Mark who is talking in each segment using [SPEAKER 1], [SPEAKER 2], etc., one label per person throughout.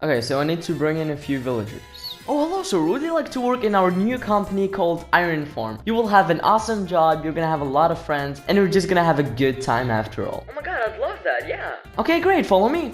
[SPEAKER 1] Okay, so I need to bring in a few villagers. Oh, hello, sir. Would you like to work in our new company called Iron Farm? You will have an awesome job, you're gonna have a lot of friends, and you're just gonna have a good time after all.
[SPEAKER 2] Oh my god, I'd love that, yeah.
[SPEAKER 1] Okay, great. Follow me.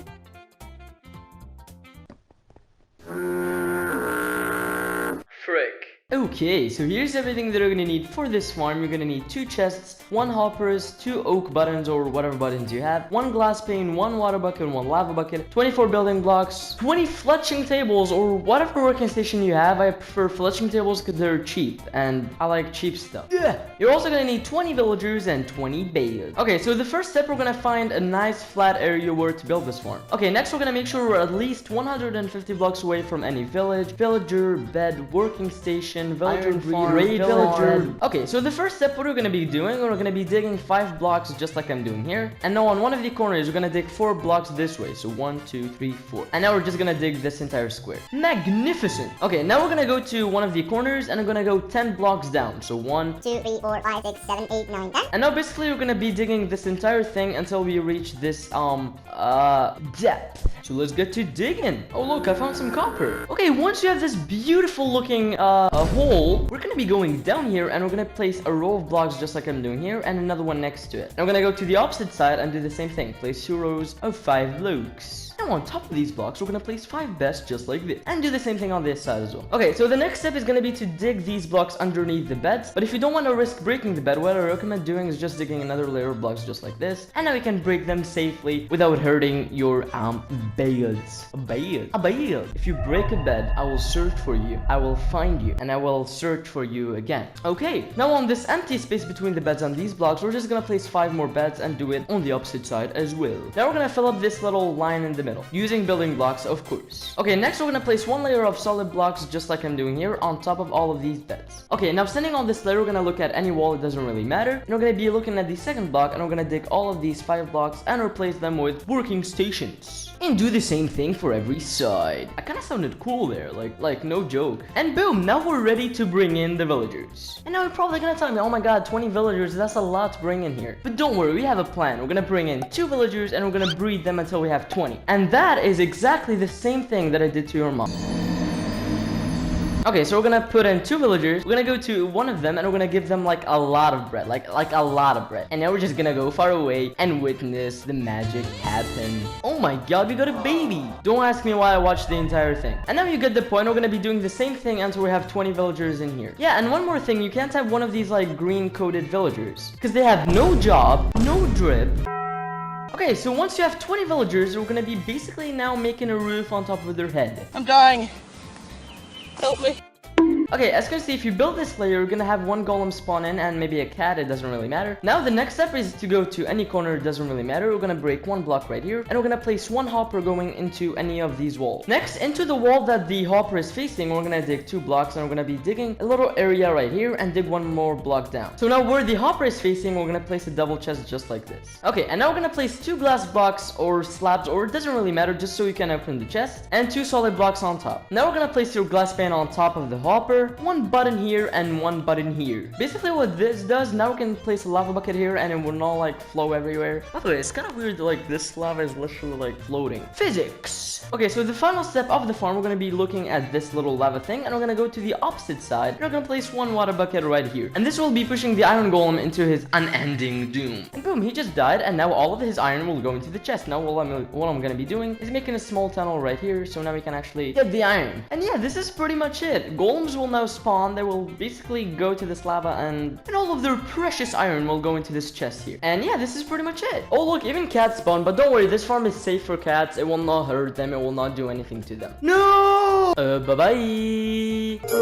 [SPEAKER 2] Frick.
[SPEAKER 1] Okay, so here's everything that you're gonna need for this farm. You're gonna need 2 chests, 1 hoppers, 2 oak buttons or whatever buttons you have, 1 glass pane, 1 water bucket, 1 lava bucket, 24 building blocks, 20 fletching tables or whatever working station you have. I prefer fletching tables because they're cheap and I like cheap stuff. Yeah. You're also gonna need 20 villagers and 20 bales. Okay, so the first step, we're gonna find a nice flat area where to build this farm. Okay, next we're gonna make sure we're at least 150 blocks away from any village, villager, bed, working station, villager farm, raid villager. Okay, so the first step, what we're gonna be doing, we're gonna be digging 5 blocks just like I'm doing here. And now on one of the corners, we're gonna dig 4 blocks this way. So 1, 2, 3, 4. And now we're just gonna dig this entire square. Magnificent. Okay, now we're gonna go to one of the corners and I'm gonna go 10 blocks down. So 1,
[SPEAKER 3] 2, 3, 4, 5, 6, 7, 8, 9, 10.
[SPEAKER 1] and now basically we're gonna be digging this entire thing until we reach this depth. So let's get to digging. Oh look, I found some copper. Okay, once you have this beautiful looking hole, we're gonna be going down here and we're gonna place a row of blocks just like I'm doing here and another one next to it. Now we're gonna go to the opposite side and do the same thing. Place 2 rows of 5 blocks. Now on top of these blocks, we're gonna place 5 beds just like this. And do the same thing on this side as well. Okay, so the next step is gonna be to dig these blocks underneath the beds. But if you don't want to risk breaking the bed, what I recommend doing is just digging another layer of blocks just like this. And now you can break them safely without hurting your beds. A bed. If you break a bed, I will search for you. I will find you. And I will search for you again. Okay, now on this empty space between the beds and these blocks, we're just gonna place 5 more beds and do it on the opposite side as well. Now we're gonna fill up this little line in the middle using building blocks, of course. Okay, next we're gonna place 1 layer of solid blocks just like I'm doing here on top of all of these beds. Okay, now standing on this layer, we're gonna look at any wall, it doesn't really matter. And we're gonna be looking at the second block and we're gonna dig all of these 5 blocks and replace them with working stations. And do the same thing for every side. I kind of sounded cool there, like no joke. And boom, now we're ready to bring in the villagers. And now you're probably gonna tell me, oh my god, 20 villagers, that's a lot to bring in here. But don't worry, we have a plan. We're gonna bring in 2 villagers and we're gonna breed them until we have 20. And that is exactly the same thing that I did to your mom. Okay, so we're gonna put in 2 villagers. We're gonna go to one of them and we're gonna give them like a lot of bread, like a lot of bread. And now we're just gonna go far away and witness the magic happen. Oh my god, we got a baby. Don't ask me why I watched the entire thing. And now you get the point. We're gonna be doing the same thing until we have 20 villagers in here. Yeah, and one more thing, you can't have one of these like green coated villagers because they have no job, no drip. Okay, so once you have 20 villagers, we're gonna be basically now making a roof on top of their head.
[SPEAKER 2] I'm dying. Help me.
[SPEAKER 1] Okay, as you can see, if you build this layer, you're gonna have 1 golem spawn in and maybe a cat, it doesn't really matter. Now the next step is to go to any corner, it doesn't really matter. We're gonna break 1 block right here and we're gonna place 1 hopper going into any of these walls. Next, into the wall that the hopper is facing, we're gonna dig 2 blocks and we're gonna be digging a little area right here and dig 1 more block down. So now where the hopper is facing, we're gonna place a double chest just like this. Okay, and now we're gonna place 2 glass blocks or slabs, or it doesn't really matter, just so you can open the chest, and 2 solid blocks on top. Now we're gonna place your glass pane on top of the hopper, 1 button here and 1 button here. Basically what this does, now we can place a lava bucket here and it will not like flow everywhere. By the way, it's kind of weird that like this lava is literally like floating. Physics. Okay, so the final step of the farm, we're gonna be looking at this little lava thing and we're gonna go to the opposite side and we're gonna place 1 water bucket right here. And this will be pushing the iron golem into his unending doom. And boom, he just died and now all of his iron will go into the chest. Now what I'm gonna be doing is making a small tunnel right here so now we can actually get the iron. And yeah, this is pretty much it. Golems will now spawn. They will basically go to this lava and all of their precious iron will go into this chest here. And yeah, this is pretty much it. Oh look, even cats spawn, but don't worry, this farm is safe for cats. It will not hurt them, it will not do anything to them. No! Bye-bye.